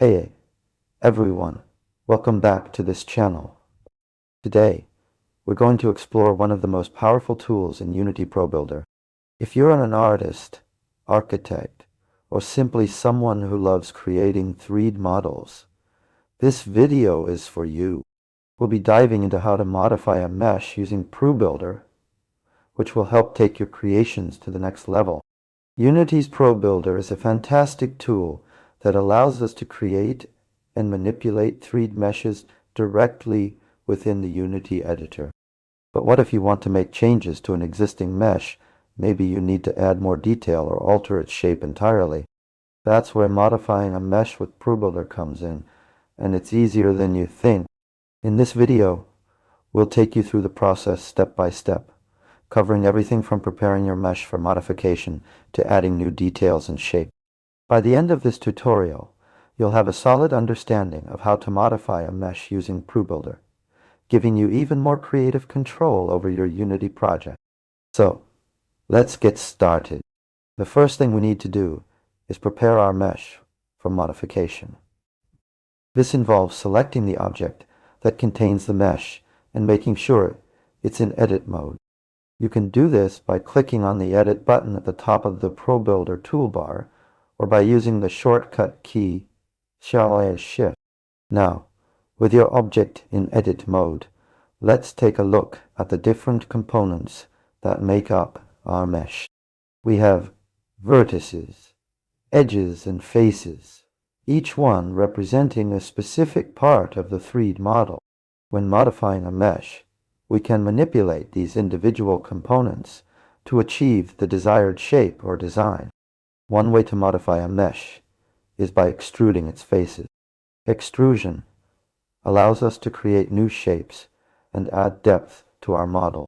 Hey everyone, welcome back to this channel. Today, we're going to explore one of the most powerful tools in Unity ProBuilder. If you're an artist, architect, or simply someone who loves creating 3D models, this video is for you. We'll be diving into how to modify a mesh using ProBuilder, which will help take your creations to the next level. Unity's ProBuilder is a fantastic tool that allows us to create and manipulate 3D meshes directly within the Unity editor. But what if you want to make changes to an existing mesh? Maybe you need to add more detail or alter its shape entirely. That's where modifying a mesh with ProBuilder comes in, and it's easier than you think. In this video, we'll take you through the process step by step, covering everything from preparing your mesh for modification to adding new details and shape. By the end of this tutorial, you'll have a solid understanding of how to modify a mesh using ProBuilder, giving you even more creative control over your Unity project. So, let's get started. The first thing we need to do is prepare our mesh for modification. This involves selecting the object that contains the mesh and making sure it's in edit mode. You can do this by clicking on the Edit button at the top of the ProBuilder toolbar, or by using the shortcut key Shift. Now, with your object in edit mode, let's take a look at the different components that make up our mesh. We have vertices, edges, and faces, each one representing a specific part of the 3D model. When modifying a mesh, we can manipulate these individual components to achieve the desired shape or design. One way to modify a mesh is by extruding its faces. Extrusion allows us to create new shapes and add depth to our model.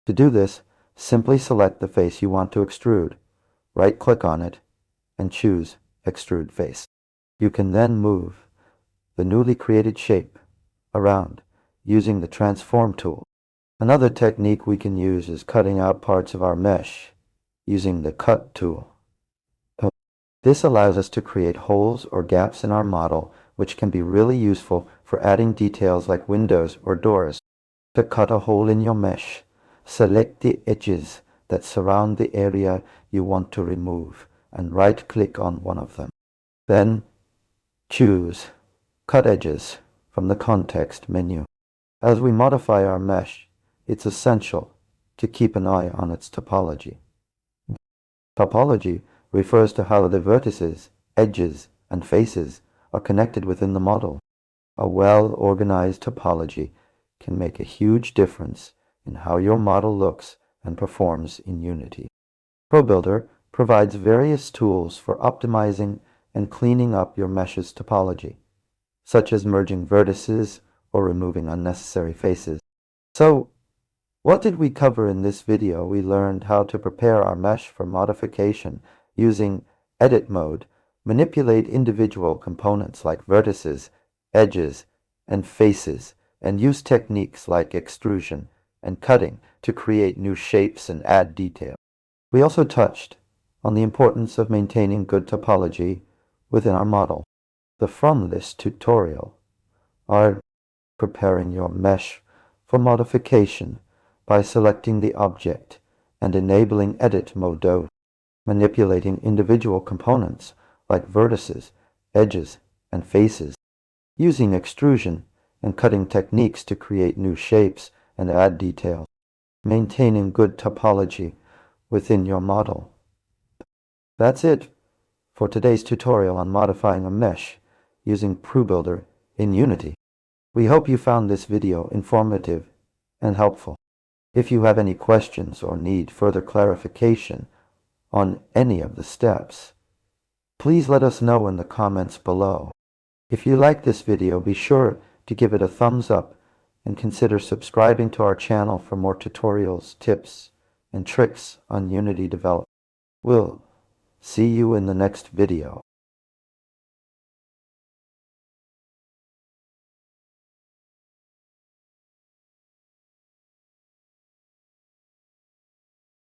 To do this, simply select the face you want to extrude, right-click on it, and choose Extrude Face. You can then move the newly created shape around using the Transform tool. Another technique we can use is cutting out parts of our mesh using the Cut tool. This allows us to create holes or gaps in our model, which can be really useful for adding details like windows or doors. To cut a hole in your mesh, select the edges that surround the area you want to remove and right-click on one of them. Then choose Cut Edges from the context menu. As we modify our mesh, it's essential to keep an eye on its topology. Topology refers to how the vertices, edges, and faces are connected within the model. A well-organized topology can make a huge difference in how your model looks and performs in Unity. ProBuilder provides various tools for optimizing and cleaning up your mesh's topology, such as merging vertices or removing unnecessary faces. So, what did we cover in this video? We learned how to prepare our mesh for modification using edit mode, manipulate individual components like vertices, edges, and faces, and use techniques like extrusion and cutting to create new shapes and add detail. We also touched on the importance of maintaining good topology within our model. From this tutorial are preparing your mesh for modification by selecting the object and enabling edit mode, manipulating individual components like vertices, edges, and faces, using extrusion and cutting techniques to create new shapes and add details, maintaining good topology within your model. That's it for today's tutorial on modifying a mesh using ProBuilder in Unity. We hope you found this video informative and helpful. If you have any questions or need further clarification on any of the steps, please let us know in the comments below. If you like this video, be sure to give it a thumbs up and consider subscribing to our channel for more tutorials, tips, and tricks on Unity development. We'll see you in the next video.